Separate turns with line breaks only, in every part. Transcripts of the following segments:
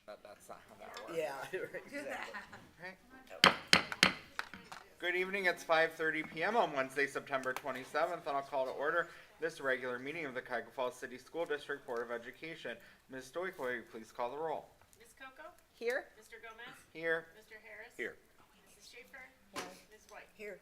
That's not how that works.
Yeah, exactly.
Right. Good evening, it's 5:30 p.m. on Wednesday, September 27th, and I'll call to order this regular meeting of the Cuyahoga Falls City School District Board of Education. Ms. Stoiko, will you please call the roll?
Ms. Coco?
Here?
Mr. Gomez?
Here.
Mr. Harris?
Here.
Mrs. Schaefer? Ms. White?
Here.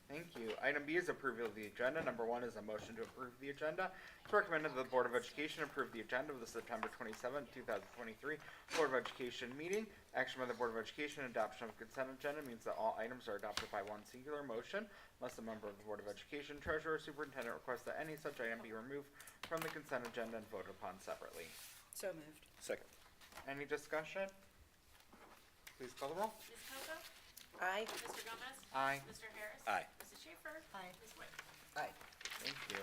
Thank you. Item B is approval of the agenda. Number 1 is a motion to approve the agenda. It's recommended that the Board of Education approve the agenda of the September 27, 2023 Board of Education meeting. Action by the Board of Education, adoption of consent agenda means that all items are adopted by one singular motion, unless a member of the Board of Education, Treasurer, or Superintendent requests that any such item be removed from the consent agenda and voted upon separately.
So moved.
Second.
Any discussion? Please call the roll.
Ms. Coco?
Aye.
Mr. Gomez?
Aye.
Mr. Harris?
Aye.
Mrs. Schaefer?
Aye.
Ms. White?
Aye.
Thank you.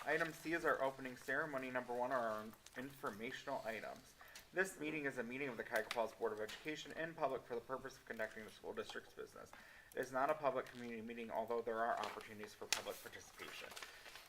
Item C is our opening ceremony. Number 1 are our informational items. This meeting is a meeting of the Cuyahoga Falls Board of Education in public for the purpose of conducting the school district's business. It is not a public community meeting, although there are opportunities for public participation.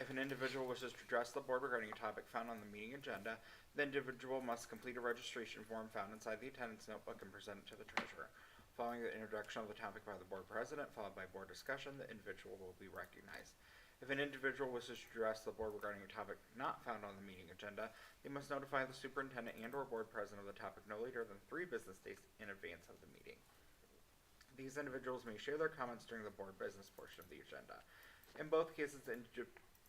If an individual wishes to address the board regarding a topic found on the meeting agenda, the individual must complete a registration form found inside the attendance notebook and present it to the treasurer. Following the introduction of the topic by the board president, followed by board discussion, the individual will be recognized. If an individual wishes to address the board regarding a topic not found on the meeting agenda, they must notify the superintendent and or board president of the topic no later than 3 business days in advance of the meeting. These individuals may share their comments during the board business portion of the agenda. In both cases, the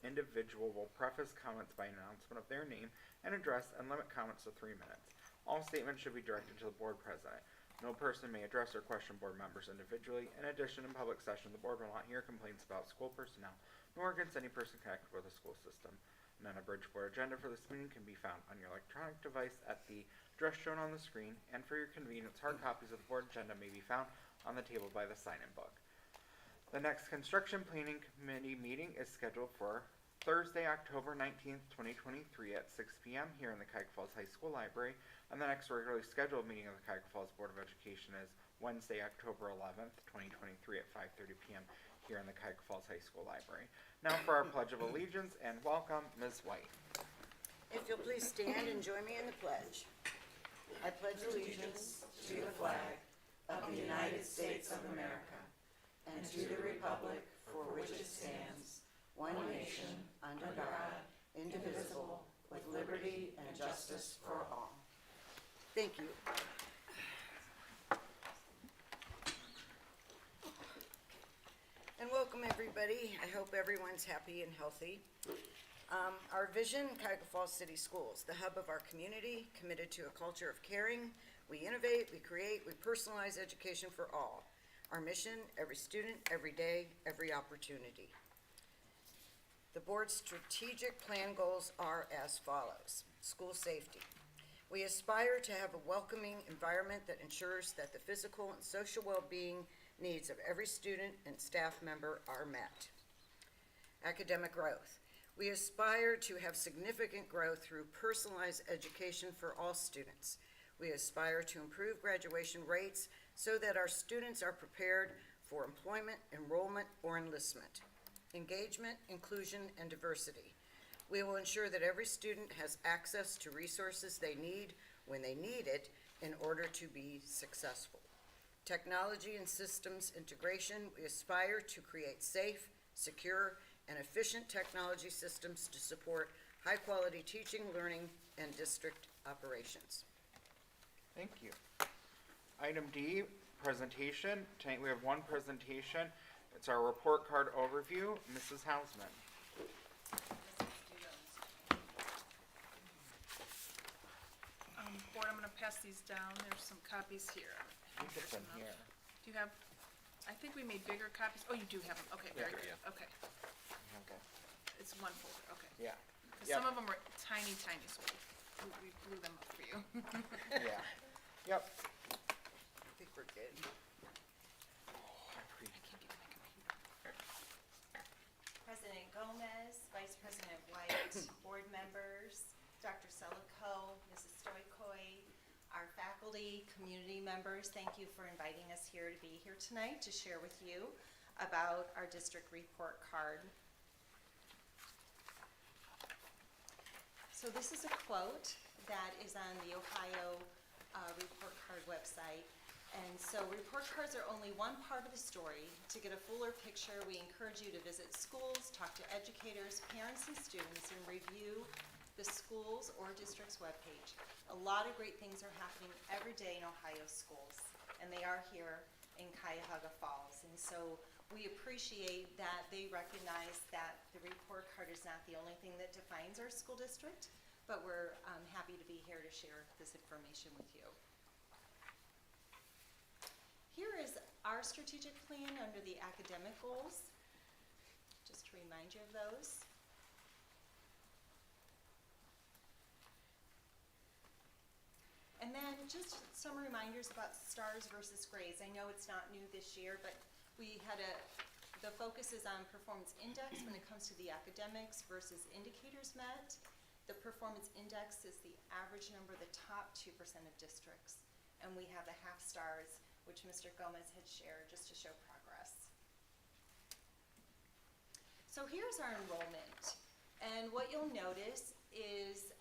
individual will preface comments by announcement of their name and address and limit comments to 3 minutes. All statements should be directed to the board president. No person may address or question board members individually. In addition, in public session, the board will not hear complaints about school personnel, nor against any person connected with the school system. An unabridged board agenda for this meeting can be found on your electronic device at the address shown on the screen, and for your convenience, hard copies of the board agenda may be found on the table by the sign-in book. The next Construction Planning Committee meeting is scheduled for Thursday, October 19th, 2023 at 6 p.m. here in the Cuyahoga Falls High School Library, and the next regularly scheduled meeting of the Cuyahoga Falls Board of Education is Wednesday, October 11th, 2023 at 5:30 p.m. here in the Cuyahoga Falls High School Library. Now for our Pledge of Allegiance, and welcome, Ms. White.
If you'll please stand and join me in the pledge. I pledge allegiance to the flag of the United States of America and to the republic for which it stands, one nation, under God, indivisible, with liberty and justice for all. Thank you. And welcome, everybody. I hope everyone's happy and healthy. Our vision, Cuyahoga Falls City Schools, the hub of our community, committed to a culture of caring. We innovate, we create, we personalize education for all. Our mission, every student, every day, every opportunity. The board's strategic plan goals are as follows. School safety. We aspire to have a welcoming environment that ensures that the physical and social well-being needs of every student and staff member are met. Academic growth. We aspire to have significant growth through personalized education for all students. We aspire to improve graduation rates so that our students are prepared for employment, enrollment, or enlistment. Engagement, inclusion, and diversity. We will ensure that every student has access to resources they need when they need it in order to be successful. Technology and systems integration. We aspire to create safe, secure, and efficient technology systems to support high-quality teaching, learning, and district operations.
Thank you. Item D, presentation. Tonight we have one presentation. It's our report card overview. Mrs. Hausman.
Board, I'm going to pass these down. There's some copies here.
I think it's in here.
Do you have, I think we made bigger copies. Oh, you do have them. Okay, very
Yeah.
good. Okay.
Okay.
It's one folder. Okay.
Yeah.
'Cause some of them were tiny, tiny, so we blew them up for you.
Yeah. Yep.
I think we're good.
President Gomez, Vice President White, board members, Dr. Selico, Mrs. Stoikoi, our faculty, community members, thank you for inviting us here to be here tonight to share with you about our district report card. So this is a quote that is on the Ohio report card website. And so report cards are only one part of the story. To get a fuller picture, we encourage you to visit schools, talk to educators, parents, and students, and review the school's or district's webpage. A lot of great things are happening every day in Ohio schools, and they are here in Cuyahoga Falls. And so we appreciate that they recognize that the report card is not the only thing that defines our school district, but we're happy to be here to share this information with you. Here is our strategic plan under the academic goals, just to remind you of those. And then just some reminders about stars versus grades. I know it's not new this year, but we had the focus is on performance index when it comes to the academics versus indicators met. The performance index is the average number of the top 2% of districts. And we have the half stars, which Mr. Gomez had shared just to show progress. So here's our enrollment. And what you'll notice is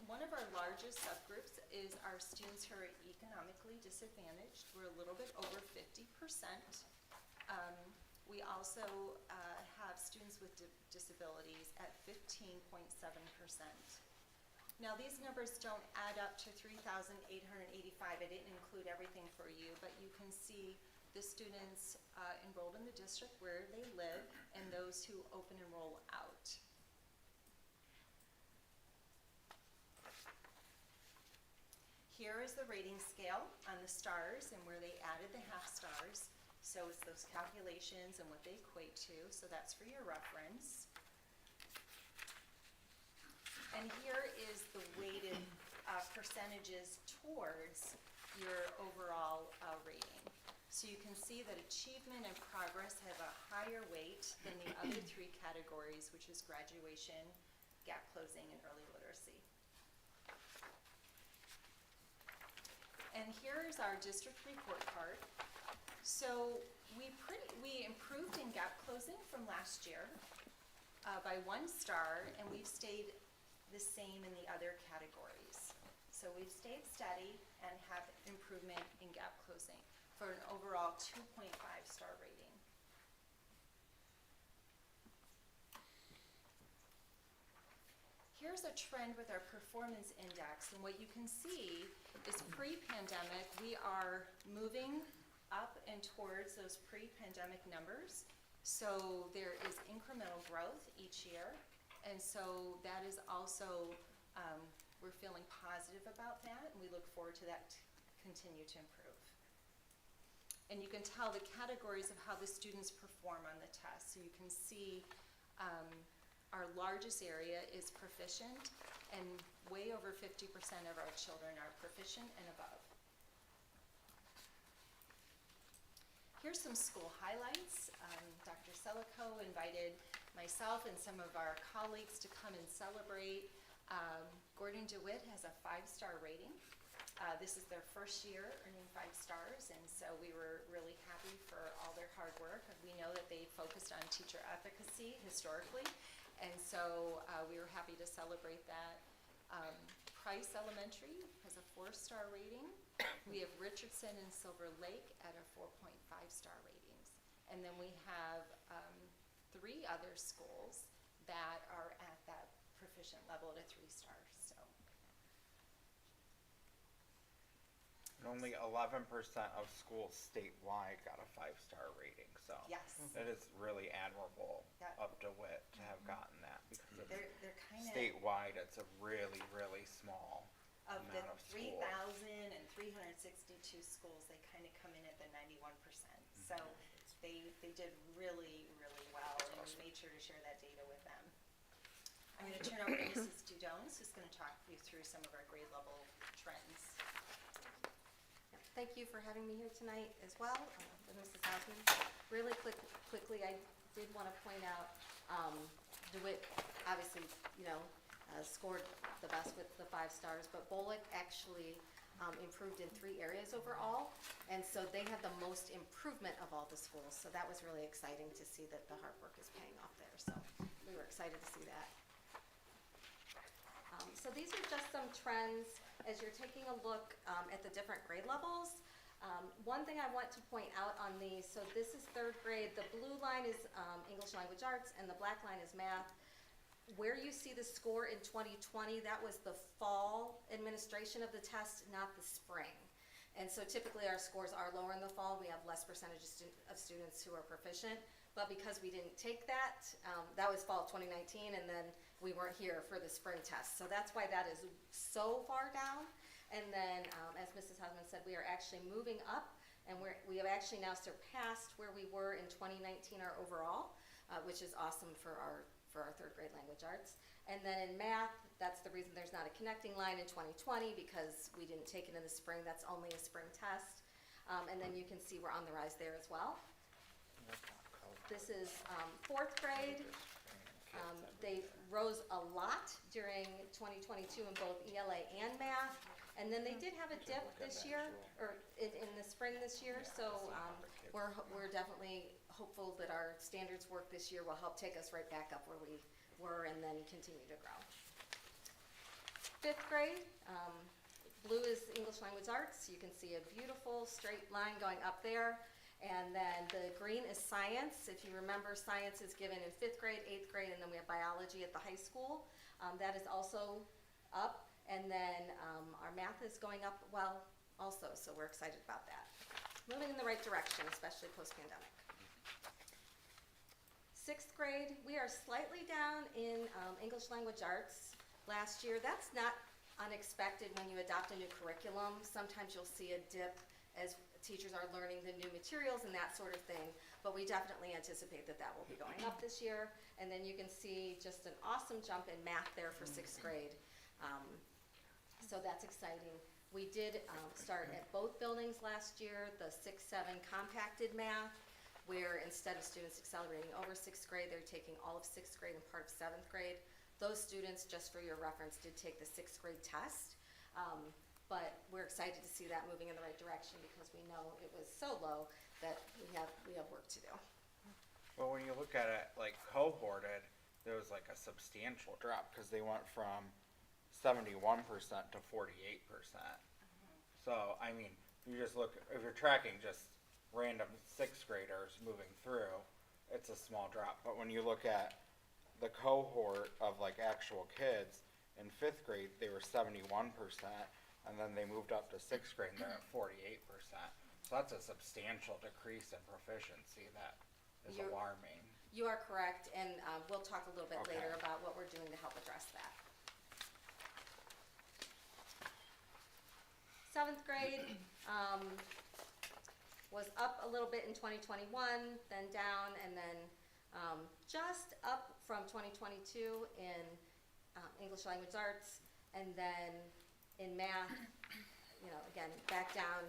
one of our largest subgroups is our students who are economically disadvantaged. We're a little bit over 50%. We also have students with disabilities at 15.7%. Now these numbers don't add up to 3,885. I didn't include everything for you, but you can see the students enrolled in the district where they live and those who open enroll out. Here is the rating scale on the stars and where they added the half stars. So it's those calculations and what they equate to, so that's for your reference. And here is the weighted percentages towards your overall rating. So you can see that achievement and progress have a higher weight than the other three categories, which is graduation, gap closing, and early literacy. And here is our district report card. So we improved in gap closing from last year by 1 star, and we've stayed the same in the other categories. So we've stayed steady and have improvement in gap closing for an overall 2.5 star rating. Here's a trend with our performance index, and what you can see is pre-pandemic, we are moving up and towards those pre-pandemic numbers. So there is incremental growth each year. And so that is also, we're feeling positive about that, and we look forward to that continue to improve. And you can tell the categories of how the students perform on the test. So you can see our largest area is proficient, and way over 50% of our children are proficient and above. Here's some school highlights. Dr. Selico invited myself and some of our colleagues to come and celebrate. Gordon DeWitt has a 5-star rating. This is their first year earning 5 stars, and so we were really happy for all their hard work. We know that they focused on teacher efficacy historically, and so we were happy to celebrate that. Price Elementary has a 4-star rating. We have Richardson and Silver Lake at a 4.5-star ratings. And then we have 3 other schools that are at that proficient level at a 3 stars. So.
And only 11% of schools statewide got a 5-star rating, so.
Yes.
It is really admirable
That-
of DeWitt to have gotten that, because
They're kind of
statewide, it's a really, really small
of the
amount of schools.
3,362 schools, they kind of come in at the 91%. So they did really, really well, and we made sure to share that data with them. I'm going to turn over to Mrs. Dudones, who's going to talk you through some of our grade level trends.
Thank you for having me here tonight as well, with Mrs. Hausman. Really quickly, I did want to point out, DeWitt obviously, scored the best with the 5 stars, but Bullock actually improved in 3 areas overall, and so they had the most improvement of all the schools. So that was really exciting to see that the hard work is paying off there. So we were excited to see that. So these are just some trends as you're taking a look at the different grade levels. One thing I want to point out on these, so this is third grade, the blue line is English Language Arts and the black line is math. Where you see the score in 2020, that was the fall administration of the test, not the spring. And so typically our scores are lower in the fall. We have less percentage of students who are proficient. But because we didn't take that, that was fall of 2019, and then we weren't here for the spring test. So that's why that is so far down. And then, as Mrs. Hausman said, we are actually moving up, and we have actually now surpassed where we were in 2019, our overall, which is awesome for our third grade language arts. And then in math, that's the reason there's not a connecting line in 2020, because we didn't take it in the spring. That's only a spring test. And then you can see we're on the rise there as well. This is fourth grade. They rose a lot during 2022 in both ELA and math. And then they did have a dip this year, or in the spring this year. So we're definitely hopeful that our standards work this year will help take us right back up where we were and then continue to grow. Fifth grade, blue is English Language Arts. You can see a beautiful straight line going up there. And then the green is science. If you remember, science is given in fifth grade, eighth grade, and then we have biology at the high school. That is also up. And then our math is going up well also, so we're excited about that. Moving in the right direction, especially post-pandemic. Sixth grade, we are slightly down in English Language Arts last year. That's not unexpected when you adopt a new curriculum. Sometimes you'll see a dip as teachers are learning the new materials and that sort of thing, but we definitely anticipate that that will be going up this year. And then you can see just an awesome jump in math there for sixth grade. So that's exciting. We did start at both buildings last year, the 6-7 compacted math, where instead of students accelerating over sixth grade, they're taking all of sixth grade and part of seventh grade. Those students, just for your reference, did take the sixth grade test. But we're excited to see that moving in the right direction because we know it was so low that we have work to do.
Well, when you look at it like cohorted, there was like a substantial drop because they went from 71% to 48%. So, I mean, you just look, if you're tracking just random sixth graders moving through, it's a small drop. But when you look at the cohort of like actual kids in fifth grade, they were 71%, and then they moved up to sixth grade and they're at 48%. So that's a substantial decrease in proficiency that is alarming.
You are correct, and we'll talk a little bit
Okay.
later about what we're doing to help address that. Seventh grade was up a little bit in 2021, then down, and then just up from 2022 in English Language Arts, and then in math, again, back down.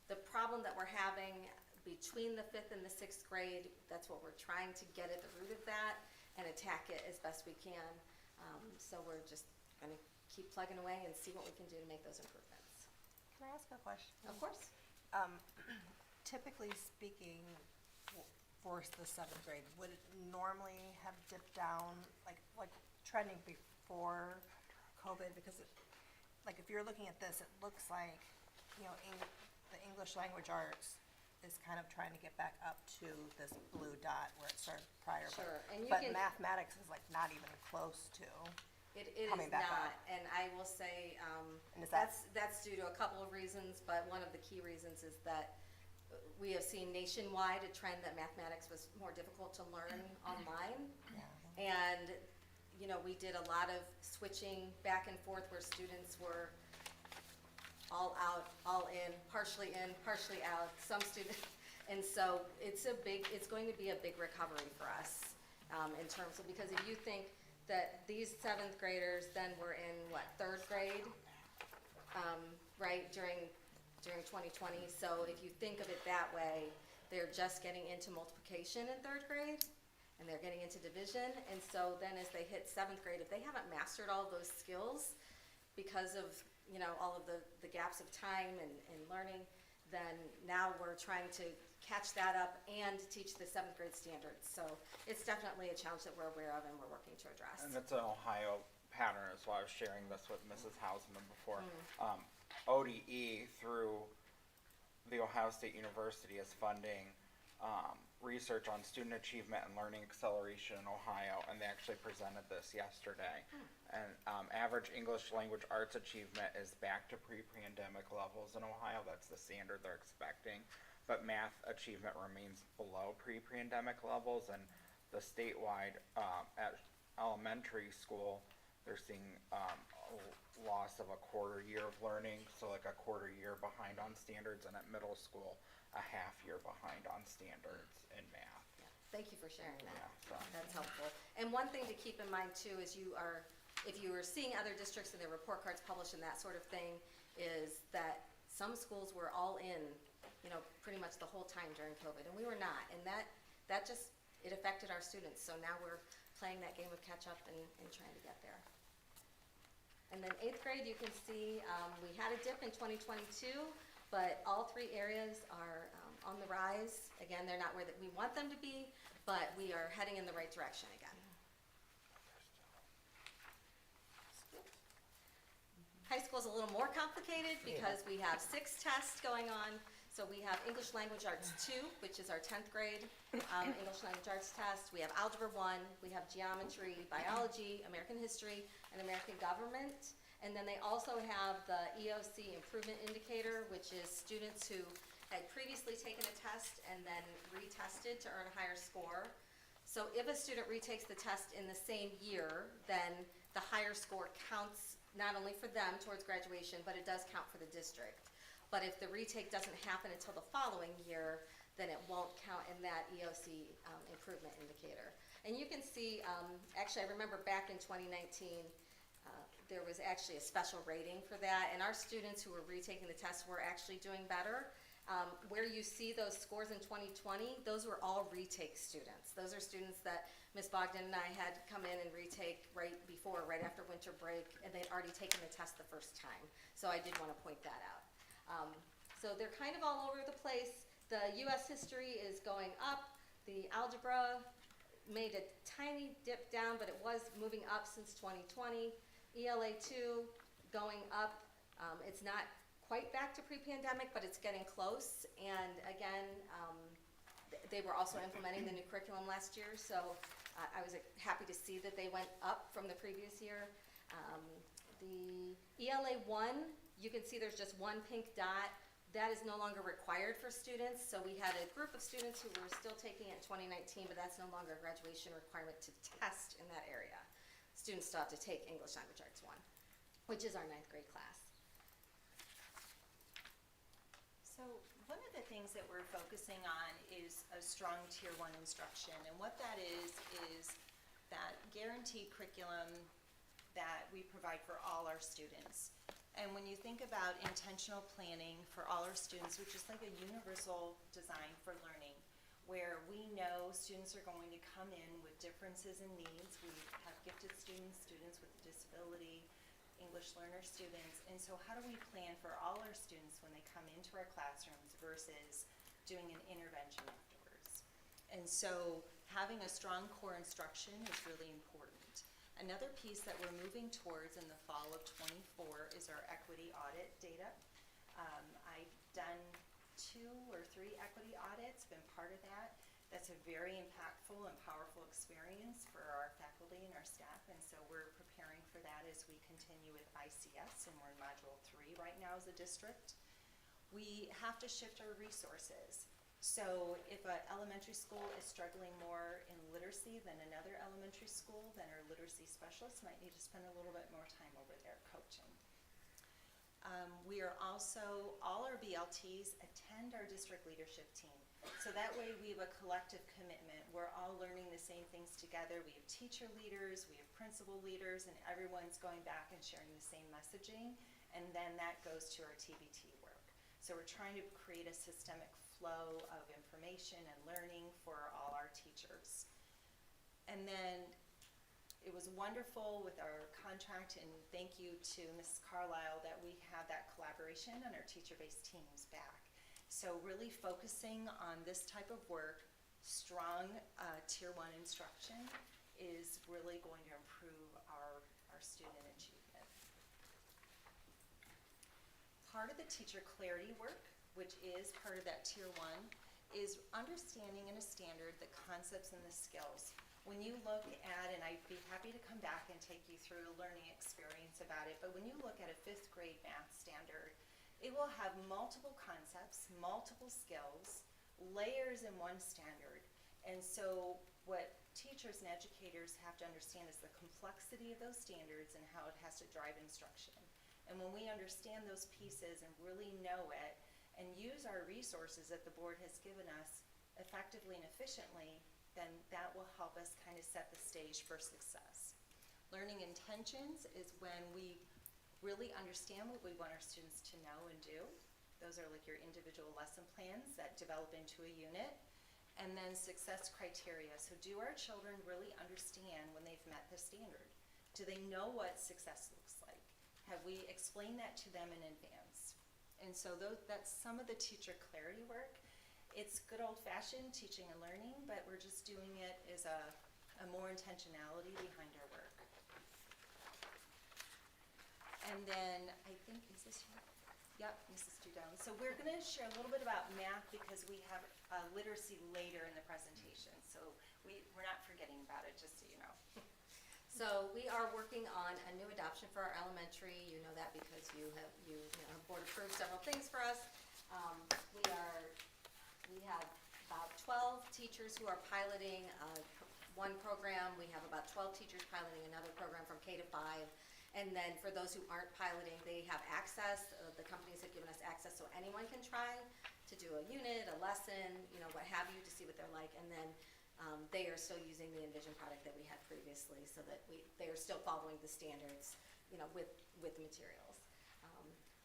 The problem that we're having between the fifth and the sixth grade, that's what we're trying to get at the root of that and attack it as best we can. So we're just gonna keep plugging away and see what we can do to make those improvements.
Can I ask a question?
Of course.
Typically speaking, for the seventh grade, would it normally have dipped down, like trending before COVID? Because if you're looking at this, it looks like, the English Language Arts is kind of trying to get back up to this blue dot where it started prior.
Sure, and you
but
can-
mathematics is not even close to.
It is
Coming back
not,
up.
and I will say,
And is that-
that's due to a couple of reasons, but one of the key reasons is that we have seen nationwide a trend that mathematics was more difficult to learn online.
Yeah.
And, we did a lot of switching back and forth where students were all out, all in, partially out, some students. And so it's going to be a big recovery for us in terms of, because if you think that these seventh graders then were in third grade, right, during 2020. So if you think of it that way, they're just getting into multiplication in third grade, and they're getting into division. And so then as they hit seventh grade, if they haven't mastered all of those skills because of, all of the gaps of time and learning, then now we're trying to catch that up and teach the seventh grade standards. So it's definitely a challenge that we're aware of and we're working to address.
And it's an Ohio pattern as well. I was sharing this with Mrs. Hausman before. ODE through the Ohio State University is funding research on student achievement and learning acceleration in Ohio, and they actually presented this yesterday. And average English language arts achievement is back to pre-pandemic levels in Ohio. That's the standard they're expecting. But math achievement remains below pre-pandemic levels, and the statewide at elementary school, they're seeing a loss of a quarter year of learning, so like a quarter year behind on standards, and at middle school, a half year behind on standards in math.
Thank you for sharing that.
Yeah, so.
That's helpful. And one thing to keep in mind too is if you are seeing other districts and their report cards published and that sort of thing, is that some schools were all in, pretty much the whole time during COVID, and we were not. And that just, it affected our students. So now we're playing that game of catch up and trying to get there. And then 8th grade, you can see we had a dip in 2022, but all three areas are on the rise. Again, they're not where we want them to be, but we are heading in the right direction again. High school is a little more complicated because we have 6 tests going on. So we have English Language Arts 2, which is our 10th grade English Language Arts test. We have Algebra 1, we have Geometry, Biology, American History, and American Government. And then they also have the EOC Improvement Indicator, which is students who had previously taken a test and then retested to earn a higher score. So if a student retakes the test in the same year, then the higher score counts not only for them towards graduation, but it does count for the district. But if the retake doesn't happen until the following year, then it won't count in that EOC improvement indicator. And you can see, actually I remember back in 2019, there was actually a special rating for that, and our students who were retaking the test were actually doing better. Where you see those scores in 2020, those were all retake students. Those are students that Ms. Bogdan and I had come in and retake right after winter break, and they'd already taken the test the first time. So I did want to point that out. So they're kind of all over the place. The U.S. history is going up. The algebra made a tiny dip down, but it was moving up since 2020. ELA 2 going up. It's not quite back to pre-pandemic, but it's getting close. And again, they were also implementing the new curriculum last year, so I was happy to see that they went up from the previous year. The ELA 1, you can see there's just one pink dot. That is no longer required for students. So we had a group of students who were still taking it in 2019, but that's no longer a graduation requirement to test in that area. Students still have to take English Language Arts 1, which is our 9th grade class.
So one of the things that we're focusing on is a strong Tier 1 instruction. And what that is that guaranteed curriculum that we provide for all our students. And when you think about intentional planning for all our students, which is like a universal design for learning, where we know students are going to come in with differences in needs. We have gifted students, students with a disability, English learner students, and so how do we plan for all our students when they come into our classrooms versus doing an intervention afterwards? And so having a strong core instruction is really important. Another piece that we're moving towards in the fall of '24 is our equity audit data. I've done 2 or 3 equity audits, been part of that. That's a very impactful and powerful experience for our faculty and our staff, and so we're preparing for that as we continue with ICS, and we're in Module 3 right now as a district. We have to shift our resources. So if an elementary school is struggling more in literacy than another elementary school, then our literacy specialists might need to spend a little bit more time over there coaching. We are also, all our BLTs attend our district leadership team. So that way we have a collective commitment. We're all learning the same things together. We have teacher leaders, we have principal leaders, and everyone's going back and sharing the same messaging. And then that goes to our TBT work. So we're trying to create a systemic flow of information and learning for all our teachers. And then it was wonderful with our contract, and thank you to Mrs. Carlisle that we have that collaboration on our teacher-based teams back. So really focusing on this type of work, strong Tier 1 instruction is really going to improve our student achievement. Part of the teacher clarity work, which is part of that tier 1, is understanding in a standard the concepts and the skills. When you look at, and I'd be happy to come back and take you through a learning experience about it, but when you look at a 5th grade math standard, it will have multiple concepts, multiple skills, layers in one standard. And so what teachers and educators have to understand is the complexity of those standards and how it has to drive instruction. And when we understand those pieces and really know it and use our resources that the board has given us effectively and efficiently, then that will help us kind of set the stage for success. Learning intentions is when we really understand what we want our students to know and do. Those are like your individual lesson plans that develop into a unit. And then success criteria. So do our children really understand when they've met the standard? Do they know what success looks like? Have we explained that to them in advance? And so that's some of the teacher clarity work. It's good old-fashioned teaching and learning, but we're just doing it as a more intentionality behind our work. And then I think, is this you? Yep, Mrs. Dudone. So we're going to share a little bit about math because we have literacy later in the presentation. So we're not forgetting about it, just so you know.
So we are working on a new adoption for our elementary. You know that because you know, board approved several things for us. We have about 12 teachers who are piloting one program. We have about 12 teachers piloting another program from K to 5. And then for those who aren't piloting, they have access. The companies have given us access so anyone can try to do a unit, a lesson, you know, what have you, to see what they're like. And then they are still using the Envision product that we had previously, so that they are still following the standards, you know, with the materials.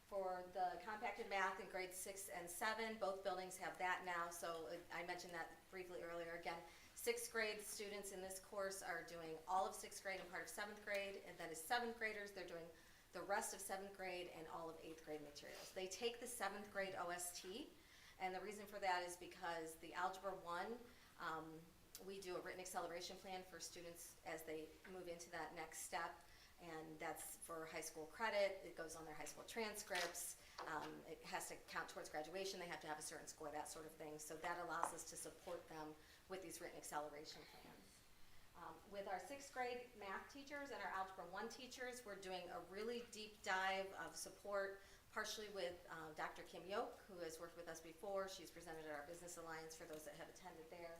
For the compacted math in grades 6 and 7, both buildings have that now. So I mentioned that briefly earlier. Again, 6th grade students in this course are doing all of 6th grade and part of 7th grade, and then as 7th graders, they're doing the rest of 7th grade and all of 8th grade materials. They take the 7th grade OST, and the reason for that is because the Algebra 1, we do a written acceleration plan for students as they move into that next step, and that's for high school credit. It goes on their high school transcripts. It has to count towards graduation. They have to have a certain score, that sort of thing. So that allows us to support them with these written acceleration plans. With our 6th grade math teachers and our Algebra 1 teachers, we're doing a really deep dive of support, partially with Dr. Kim Yoke, who has worked with us before. She's presented at our Business Alliance for those that have attended there.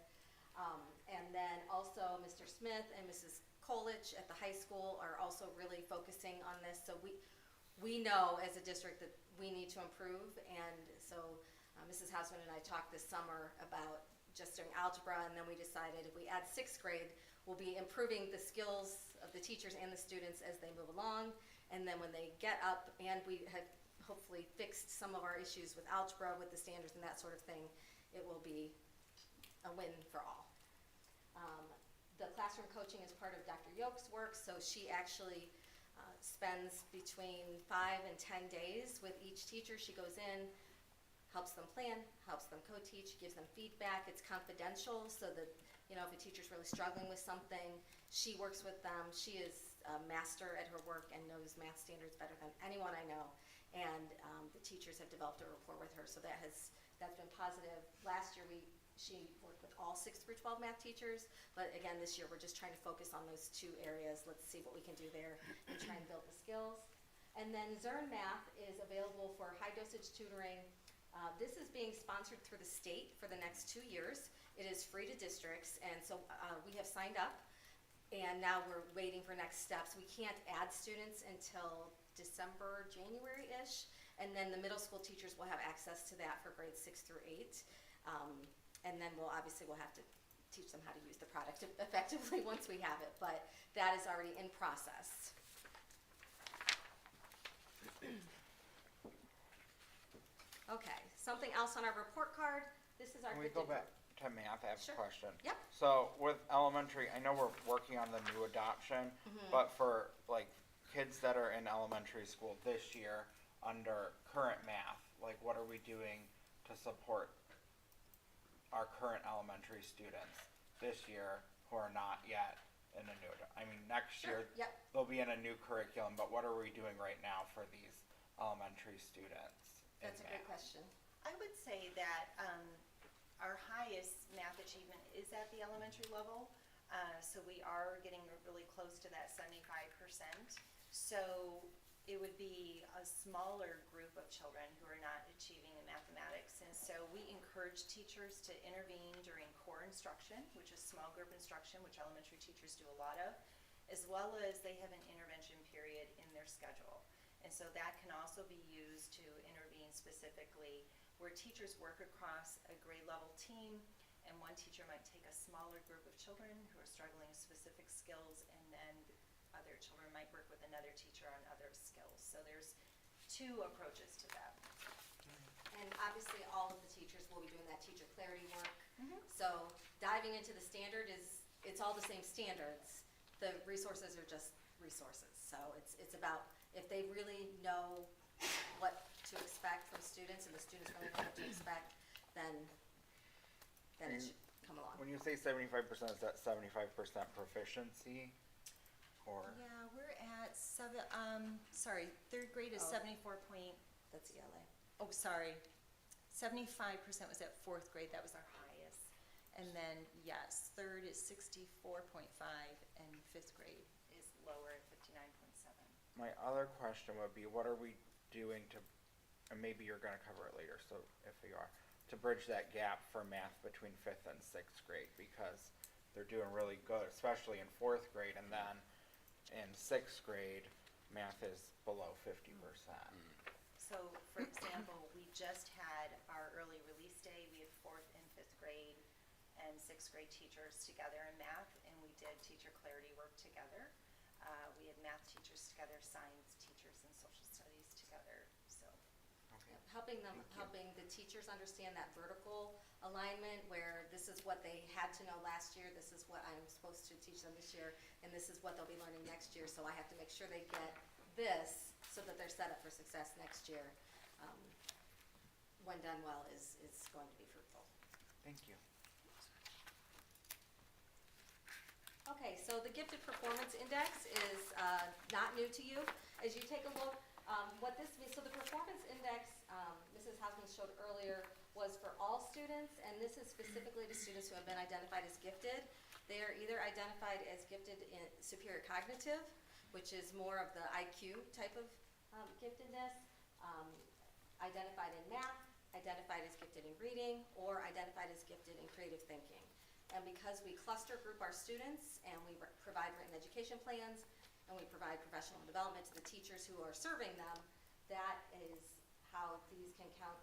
And then also Mr. Smith and Mrs. Kolich at the high school are also really focusing on this. So we know as a district that we need to improve, and so Mrs. Hausman and I talked this summer about just doing algebra, and then we decided if we add 6th grade, we'll be improving the skills of the teachers and the students as they move along, and then when they get up, and we have hopefully fixed some of our issues with algebra, with the standards and that sort of thing, it will be a win for all. The classroom coaching is part of Dr. Yoke's work, so she actually spends between 5 and 10 days with each teacher. She goes in, helps them plan, helps them co-teach, gives them feedback. It's confidential, so that, you know, if a teacher's really struggling with something, she works with them. She is a master at her work and knows math standards better than anyone I know, and the teachers have developed a rapport with her, so that's been positive. Last year she worked with all 6th through 12 math teachers, but again this year we're just trying to focus on those 2 areas. Let's see what we can do there and try and build the skills. And then Zern Math is available for high dosage tutoring. This is being sponsored through the state for the next 2 years. It is free to districts, and so we have signed up, and now we're waiting for next steps. We can't add students until December, January-ish, and then the middle school teachers will have access to that for grades 6 through 8. And then we'll have to teach them how to use the product effectively once we have it, but that is already in process. Okay, something else on our report card. This is our.
Can we go back to math? I have
Sure.
a question.
Yep.
So with elementary, I know we're working on the new adoption, but for like kids that are in elementary school this year under current math, like what are we doing to support our current elementary students this year who are not yet in a new, I mean, next year,
Yep.
they'll be in a new curriculum, but what are we doing right now for these elementary students in
That's a great
math?
question.
I would say that our highest math achievement is at the elementary level. So we are getting really close to that 75%. So it would be a smaller group of children who are not achieving in mathematics. And so we encourage teachers to intervene during core instruction, which is small group instruction, which elementary teachers do a lot of, as well as they have an intervention period in their schedule. And so that can also be used to intervene specifically where teachers work across a grade level team, and one teacher might take a smaller group of children who are struggling with specific skills, and then other children might work with another teacher on other skills. So there's two approaches to that.
And obviously, all of the teachers will be doing that teacher clarity work.
Mhm.
So diving into the standard it's all the same standards. The resources are just resources. So it's about, if they really know what to expect from students and the students really know what to expect, then it should come along.
When you say 75%, is that 75% proficiency? Or,
Yeah, we're at third grade is
Oh.
74 point,
That's ELA.
oh, sorry. 75% was at fourth grade, that was our highest. And then, yes, third is 64.5, and fifth grade is lower at 59.7.
my other question would be, what are we doing to, and maybe you're gonna cover it later, so if you are, to bridge that gap for math between fifth and sixth grade, because they're doing really good, especially in fourth grade, and then in sixth grade, math is below 50%.
So, for example, we just had our early release day. We had fourth and fifth grade and sixth grade teachers together in math, and we did teacher clarity work together. We had math teachers together, science teachers, and social studies together, so.
Okay.
Helping them,
Thank you.
helping the teachers understand that vertical alignment where this is what they had to know last year, this is what I'm supposed to teach them this year, and this is what they'll be learning next year, so I have to make sure they get this so that they're set up for success next year. When done well is going to be fruitful.
Thank you.
Okay, so the Gifted Performance Index is not new to you. As you take a look, what this means, so the Performance Index, Mrs. Hausman showed earlier, was for all students, and this is specifically to students who have been identified as gifted. They are either identified as gifted in superior cognitive, which is more of the IQ type of giftedness, identified in math, identified as gifted in reading, or identified as gifted in creative thinking. And because we cluster group our students and we provide written education plans and we provide professional development to the teachers who are serving them, that is how these can count